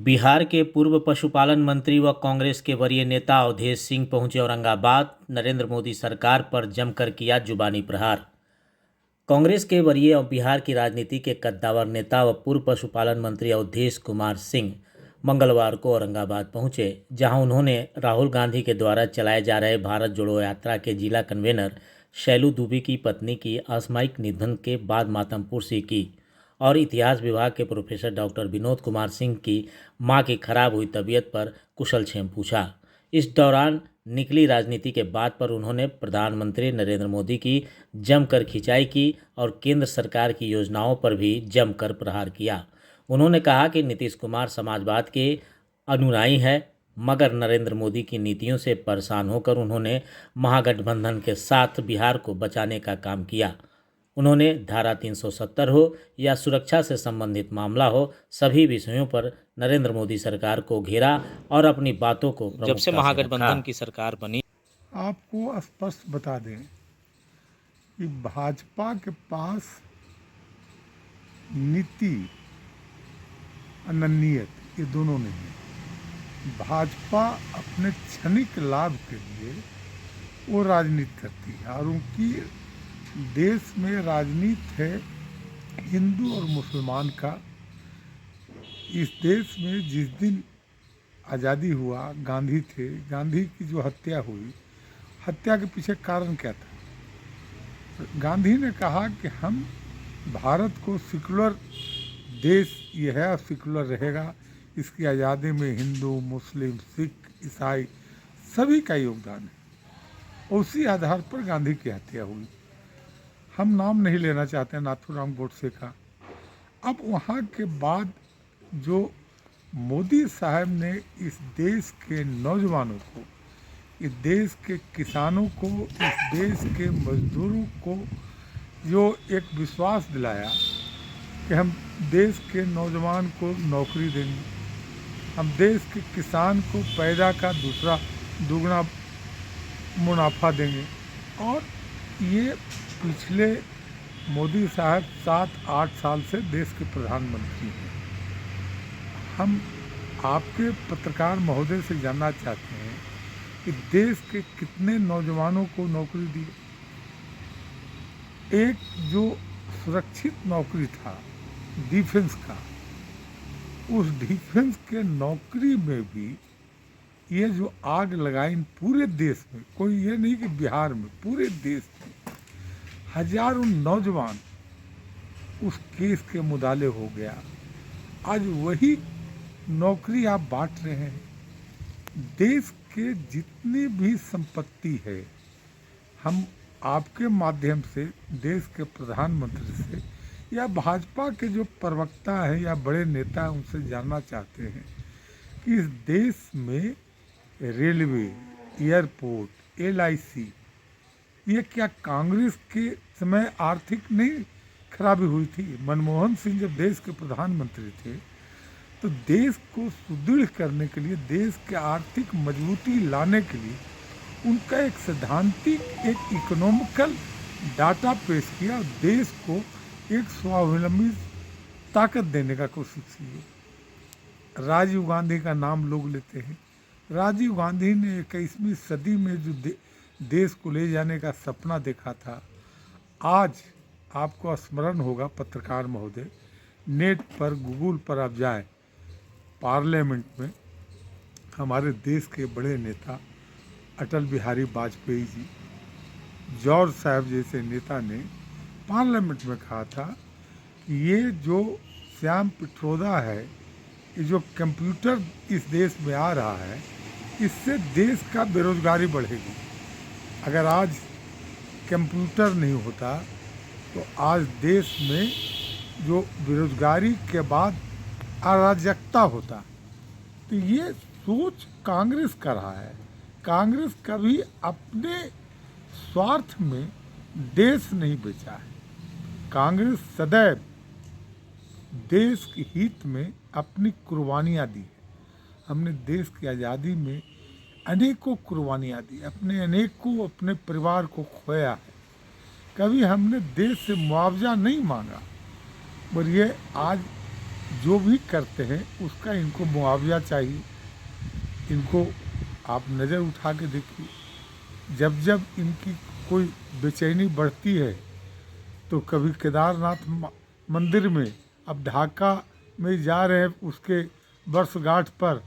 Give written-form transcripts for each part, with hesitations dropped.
बिहार के पूर्व पशुपालन मंत्री व कांग्रेस के वरीय नेता अवधेश सिंह पहुंचे औरंगाबाद। नरेंद्र मोदी सरकार पर जमकर किया जुबानी प्रहार। कांग्रेस के वरीय और बिहार की राजनीति के कद्दावर नेता व पूर्व पशुपालन मंत्री अवधेश कुमार सिंह मंगलवार को औरंगाबाद पहुंचे, जहां उन्होंने राहुल गांधी के द्वारा चलाए जा रहे भारत जोड़ो यात्रा के जिला कन्वेनर शैलू दुबे की पत्नी की असामयिक निधन के बाद मातम पुरसी की और इतिहास विभाग के प्रोफेसर डॉक्टर विनोद कुमार सिंह की मां की खराब हुई तबीयत पर कुशलक्षेम पूछा। इस दौरान निकली राजनीति के बात पर उन्होंने प्रधानमंत्री नरेंद्र मोदी की जमकर खिंचाई की और केंद्र सरकार की योजनाओं पर भी जमकर प्रहार किया। उन्होंने कहा कि नीतीश कुमार समाजवाद के अनुयायी है, मगर नरेंद्र मोदी की नीतियों से परेशान होकर उन्होंने महागठबंधन के साथ बिहार को बचाने का काम किया। उन्होंने धारा 370 हो या सुरक्षा से संबंधित मामला हो, सभी विषयों पर नरेंद्र मोदी सरकार को घेरा और अपनी बातों को जब से प्रमुखता महागठबंधन रखा। की सरकार बनी, आपको स्पष्ट बता दें कि भाजपा के पास नीति अनन्यत ये दोनों नहीं है। भाजपा अपने क्षणिक लाभ के लिए वो राजनीति करती है और उनकी देश में राजनीति है हिंदू और मुसलमान का। इस देश में जिस दिन आज़ादी हुआ, गांधी थे, गांधी की जो हत्या हुई, हत्या के पीछे कारण क्या था? गांधी ने कहा कि हम भारत को सेकुलर देश ये है और सेकुलर रहेगा। इसकी आज़ादी में हिंदू, मुस्लिम, सिख, ईसाई सभी का योगदान है। उसी आधार पर गांधी की हत्या हुई। हम नाम नहीं लेना चाहते नाथूराम गोडसे का। अब वहाँ के बाद जो मोदी साहब ने इस देश के नौजवानों को, इस देश के किसानों को, इस देश के मजदूरों को जो एक विश्वास दिलाया कि हम देश के नौजवान को नौकरी देंगे, हम देश के किसान को पैदा का दुगना मुनाफा देंगे। और ये पिछले मोदी साहब 7-8 साल से देश के प्रधानमंत्री हैं। हम आपके पत्रकार महोदय से जानना चाहते हैं कि देश के कितने नौजवानों को नौकरी दी। एक जो सुरक्षित नौकरी था डिफेंस का, उस डिफेंस के नौकरी में भी ये जो आग लगाई पूरे देश में, कोई ये नहीं कि बिहार में, पूरे देश में हजारों नौजवान उस केस के मुदाले हो गया। आज वही नौकरी आप बांट रहे हैं। देश के जितनी भी संपत्ति है, हम आपके माध्यम से देश के प्रधानमंत्री से या भाजपा के जो प्रवक्ता हैं या बड़े नेता हैं उनसे जानना चाहते हैं कि इस देश में रेलवे, एयरपोर्ट, LIC, ये क्या कांग्रेस के समय आर्थिक नहीं खराबी हुई थी? मनमोहन सिंह जब देश के प्रधानमंत्री थे तो देश को सुदृढ़ करने के लिए, देश के आर्थिक मजबूती लाने के लिए उनका एक सैद्धांतिक, एक इकोनॉमिकल डाटा पेश किया और देश को एक स्वावलंबी ताकत देने का कोशिश की। राजीव गांधी का नाम लोग लेते हैं। राजीव गांधी ने 21वीं सदी में जो देश को ले जाने का सपना देखा था, आज आपको स्मरण होगा पत्रकार महोदय, नेट पर, गूगल पर आप जाएं, पार्लियामेंट में हमारे देश के बड़े नेता अटल बिहारी वाजपेयी जी, जॉर्ज साहब जैसे नेता ने पार्लियामेंट में कहा था कि ये जो श्याम पिट्रोदा है, ये जो कंप्यूटर इस देश में आ रहा है, इससे देश का बेरोजगारी बढ़ेगी। अगर आज कंप्यूटर नहीं होता तो आज देश में जो बेरोजगारी के बाद अराजकता होता। तो ये सोच कांग्रेस कर रहा है। कांग्रेस कभी अपने स्वार्थ में देश नहीं बेचा है। कांग्रेस सदैव देश के हित में अपनी कुर्बानियाँ दी है। हमने देश की आज़ादी में अनेकों कुर्बानियाँ दी, अपने परिवार को खोया है। कभी हमने देश से मुआवजा नहीं मांगा, पर ये आज जो भी करते हैं उसका इनको मुआवजा चाहिए। इनको आप नज़र उठा के देखिए, जब जब इनकी कोई बेचैनी बढ़ती है तो कभी केदारनाथ मंदिर में, अब ढाका में जा रहे हैं उसके वर्षगांठ पर,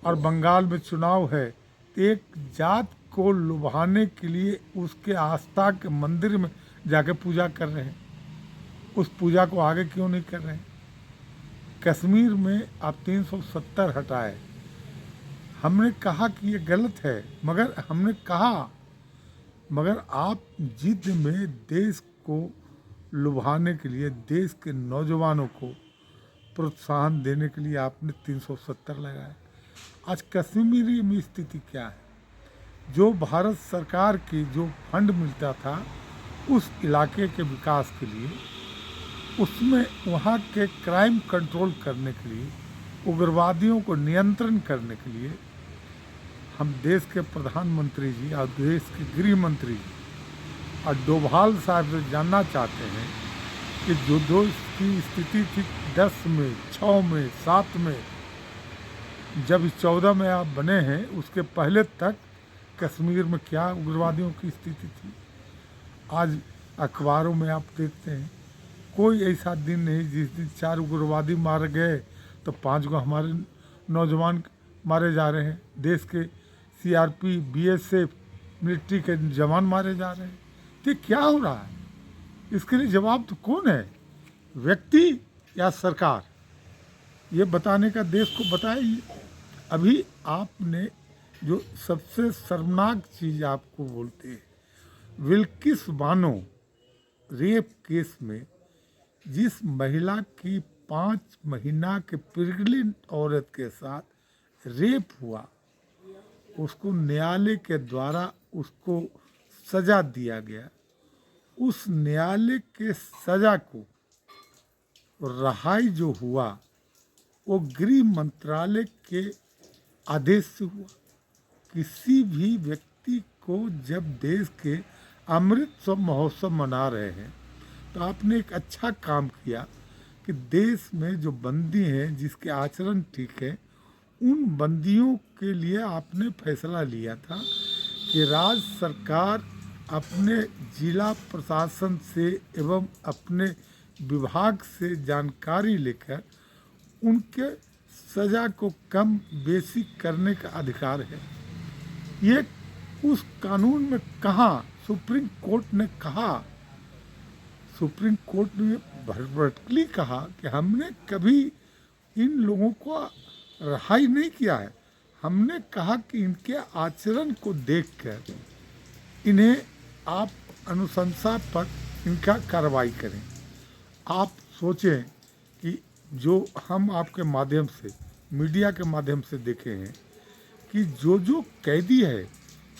और बंगाल में चुनाव है, तो एक जात को लुभाने के लिए उसके आस्था के मंदिर में जाके पूजा कर रहे हैं। उस पूजा को आगे क्यों नहीं कर रहे हैं? कश्मीर में आप 370 हटाए, हमने कहा कि ये गलत है, मगर आप जिद में देश को लुभाने के लिए, देश के नौजवानों को प्रोत्साहन देने के लिए आपने 370 लगाए। आज कश्मीरी में स्थिति क्या है? जो भारत सरकार की जो फंड मिलता था उस इलाके के विकास के लिए, उसमें वहाँ के क्राइम कंट्रोल करने के लिए, उग्रवादियों को नियंत्रण करने के लिए, हम देश के प्रधानमंत्री जी और देश के गृह मंत्री जी और डोभाल साहब से जानना चाहते हैं कि जो की स्थिति थी 10 में, 6 में, 7 में, जब 14 में आप बने हैं, उसके पहले तक कश्मीर में क्या उग्रवादियों की स्थिति थी। आज अखबारों में आप देखते हैं, कोई ऐसा दिन नहीं जिस दिन 4 उग्रवादी मारे गए तो 5 को हमारे नौजवान मारे जा रहे हैं। देश के सीआरपी, बीएसएफ, मिलिट्री के जवान मारे जा रहे हैं। तो क्या हो रहा है? इसके लिए जवाब तो कौन है? व्यक्ति या सरकार? ये बताने का देश को बताइए। अभी आपने जो सबसे शर्मनाक चीज़ आपको बोलते हैं, विल्किस बानो रेप केस में जिस महिला की 5 महीना के प्रेग्नेंट औरत के साथ रेप हुआ, उसको न्यायालय के द्वारा उसको सजा दिया गया। उस न्यायालय के सजा को रहाई जो हुआ वो गृह मंत्रालय के आदेश से हुआ। किसी भी व्यक्ति को जब देश के अमृत महोत्सव मना रहे हैं तो आपने एक अच्छा काम किया कि देश में जो बंदी हैं जिसके आचरण ठीक है, उन बंदियों के लिए आपने फैसला लिया था कि राज्य सरकार अपने जिला प्रशासन से एवं अपने विभाग से जानकारी लेकर उनके सज़ा को कम बेसी करने का अधिकार है। ये उस कानून में कहाँ? सुप्रीम कोर्ट ने कहा, सुप्रीम कोर्ट ने भर्टिकली कहा कि हमने कभी इन लोगों को रिहाई नहीं किया है। हमने कहा कि इनके आचरण को देखकर इन्हें आप अनुशंसा पर इनका कार्रवाई करें। आप सोचें कि जो हम आपके माध्यम से, मीडिया के माध्यम से देखे हैं कि जो कैदी है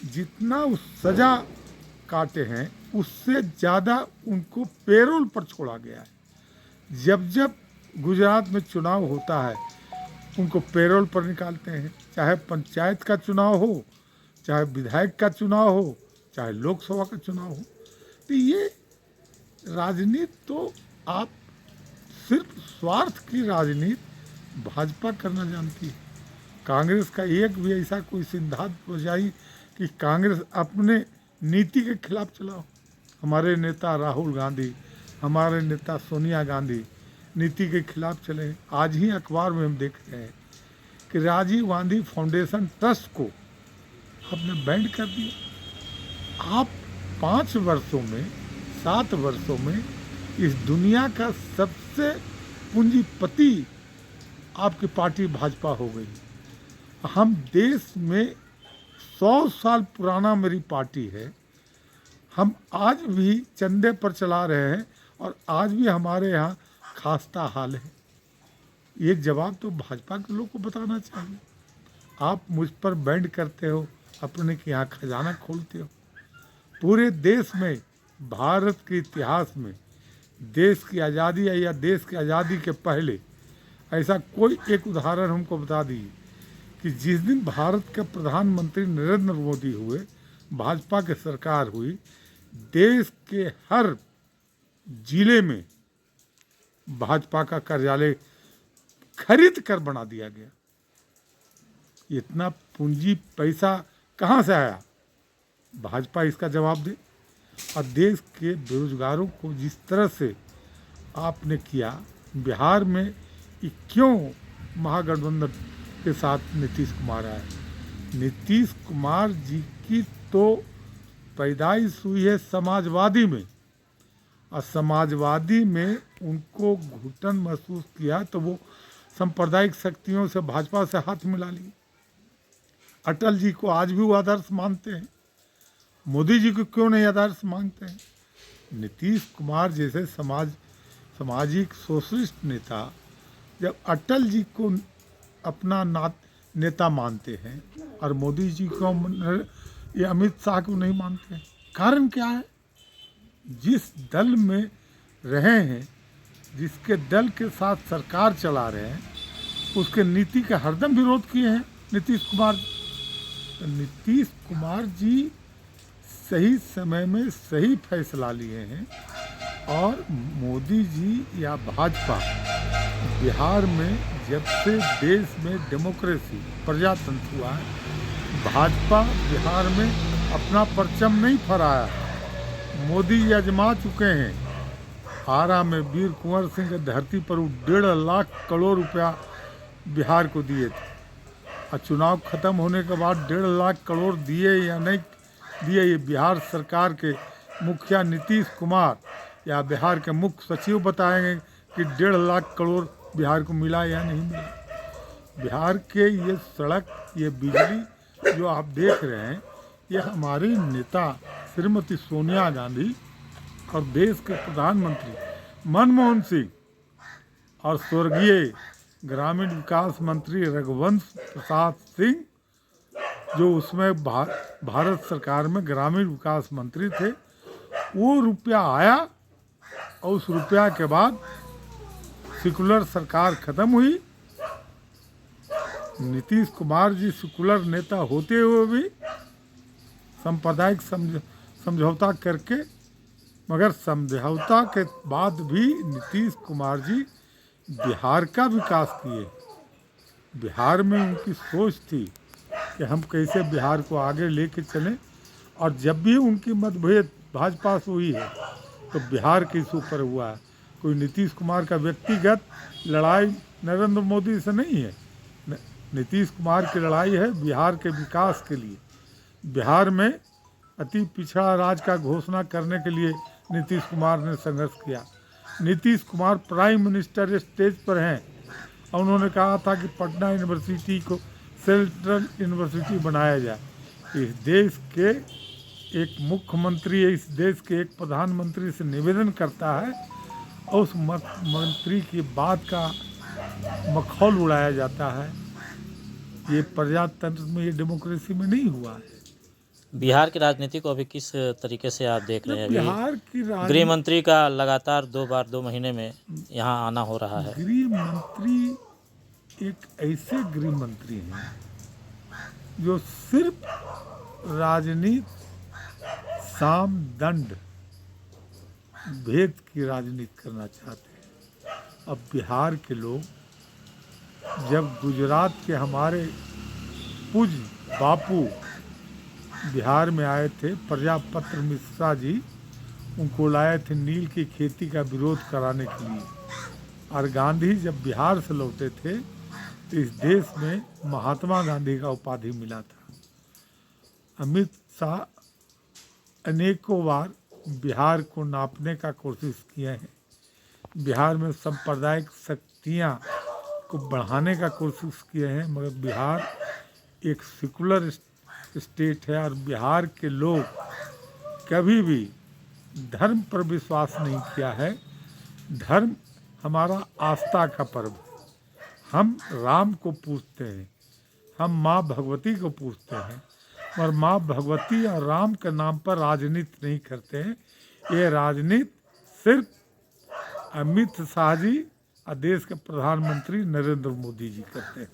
जितना उस सज़ा काटे हैं उससे ज़्यादा उनको पेरोल पर छोड़ा गया है। जब जब गुजरात में चुनाव होता है उनको पेरोल पर निकालते हैं, चाहे पंचायत का चुनाव हो, चाहे विधायक का चुनाव हो, चाहे लोकसभा का चुनाव हो। तो ये राजनीति तो आप सिर्फ स्वार्थ की राजनीति भाजपा करना जानती है। कांग्रेस का एक भी ऐसा कोई सिद्धांत बजाई कि कांग्रेस अपने नीति के खिलाफ चलाओ। हमारे नेता राहुल गांधी, हमारे नेता सोनिया गांधी नीति के खिलाफ चले। आज ही अखबार में हम देख रहे हैं कि राजीव गांधी फाउंडेशन ट्रस्ट को आपने बैंड कर दिया। आप 5 वर्षों में, 7 वर्षों में इस दुनिया का सबसे पूंजीपति आपकी पार्टी भाजपा हो गई। हम देश में 100 साल पुराना मेरी पार्टी है। हम आज भी चंदे पर चला रहे हैं और आज भी हमारे यहाँ खास्ता हाल है। ये जवाब तो भाजपा के लोग को बताना चाहिए। आप मुझ पर बैंड करते हो, अपने के यहाँ खजाना खोलते हो। पूरे देश में, भारत के इतिहास में, देश की आज़ादी या देश की आज़ादी के पहले ऐसा कोई एक उदाहरण हमको बता दीजिए कि जिस दिन भारत के प्रधानमंत्री नरेंद्र मोदी हुए, भाजपा की सरकार हुई, देश के हर जिले में भाजपा का कार्यालय खरीद कर बना दिया गया। इतना पूंजी पैसा कहाँ से आया? भाजपा इसका जवाब दे। और देश के बेरोजगारों को जिस तरह से आपने किया बिहार में, ये क्यों महागठबंधन के साथ नीतीश कुमार आए? नीतीश कुमार जी की तो पैदाइश हुई है समाजवादी में, और समाजवादी में उनको घुटन महसूस किया तो वो सांप्रदायिक शक्तियों से भाजपा से हाथ मिला लिए। अटल जी को आज भी वो आदर्श मानते हैं, मोदी जी को क्यों नहीं आदर्श मानते हैं? नीतीश कुमार जैसे सामाजिक सोशलिस्ट नेता जब अटल जी को अपना नेता मानते हैं और मोदी जी को ये अमित शाह को नहीं मानते हैं, कारण क्या है? जिस दल में रहे हैं, जिसके दल के साथ सरकार चला रहे हैं, उसके नीति का हरदम विरोध किए हैं नीतीश कुमार। तो नीतीश कुमार जी सही समय में सही फैसला लिए हैं, और मोदी जी या भाजपा बिहार में जब से देश में डेमोक्रेसी प्रजातंत्र हुआ है, भाजपा बिहार में अपना परचम नहीं फहराया। मोदी आजमा चुके हैं। आरा में वीर कुंवर सिंह की धरती पर वो 1.5 लाख करोड़ रुपया बिहार को दिए थे, और चुनाव खत्म होने के बाद 1.5 लाख करोड़ दिए या नहीं दिए, ये बिहार सरकार के मुखिया नीतीश कुमार या बिहार के मुख्य सचिव बताएंगे कि 1.5 लाख करोड़ बिहार को मिला या नहीं मिला। बिहार के ये सड़क, ये बिजली जो आप देख रहे हैं, ये हमारी नेता श्रीमती सोनिया गांधी और देश के प्रधानमंत्री मनमोहन सिंह और स्वर्गीय ग्रामीण विकास मंत्री रघुवंश प्रसाद सिंह, जो उसमें भारत सरकार में ग्रामीण विकास मंत्री थे, वो रुपया आया और उस रुपया के बाद सेकुलर सरकार खत्म हुई। नीतीश कुमार जी सेकुलर नेता होते हुए भी सांप्रदायिक समझौता करके, मगर समझौता के बाद भी नीतीश कुमार जी बिहार का विकास किए। बिहार में उनकी सोच थी कि हम कैसे बिहार को आगे लेके चलें, और जब भी उनकी मतभेद भाजपा से हुई है तो बिहार के इस ऊपर हुआ है। कोई नीतीश कुमार का व्यक्तिगत लड़ाई नरेंद्र मोदी से नहीं है। नीतीश कुमार की लड़ाई है बिहार के विकास के लिए। बिहार में अति पिछड़ा राज्य का घोषणा करने के लिए नीतीश कुमार ने संघर्ष किया। Nitish Kumar prime minister stage पर हैं, और उन्होंने कहा था कि पटना यूनिवर्सिटी को सेंट्रल यूनिवर्सिटी बनाया जाए। इस देश के एक मुख्यमंत्री, इस देश के एक प्रधानमंत्री से निवेदन करता है, और उस मंत्री की बात का मखौल उड़ाया जाता है। ये प्रजातंत्र में, ये डेमोक्रेसी में नहीं हुआ है। बिहार की राजनीति को अभी किस तरीके से आप देख रहे हैं? बिहार की गृह मंत्री का लगातार 2 महीने में यहाँ आना हो रहा है। गृह मंत्री एक ऐसे गृह मंत्री हैं जो सिर्फ राजनीति, साम दंड भेद की राजनीति करना चाहते हैं। अब बिहार के लोग, जब गुजरात के हमारे पूज्य बापू बिहार में आए थे, प्रजापत्र मिश्रा जी उनको लाए थे नील की खेती का विरोध कराने के लिए, और गांधी जब बिहार से लौटे थे तो इस देश में महात्मा गांधी का उपाधि मिला था। अमित शाह अनेकों बार बिहार को नापने का कोशिश किए हैं, बिहार में सांप्रदायिक शक्तियाँ को बढ़ाने का कोशिश किए हैं, मगर बिहार एक सेकुलर स्टेट है, और बिहार के लोग कभी भी धर्म पर विश्वास नहीं किया है। धर्म हमारा आस्था का पर्व है। हम राम को पूजते हैं, हम माँ भगवती को पूजते हैं, और माँ भगवती और राम के नाम पर राजनीति नहीं करते हैं। ये राजनीति सिर्फ अमित शाह जी और देश के प्रधानमंत्री नरेंद्र मोदी जी करते हैं।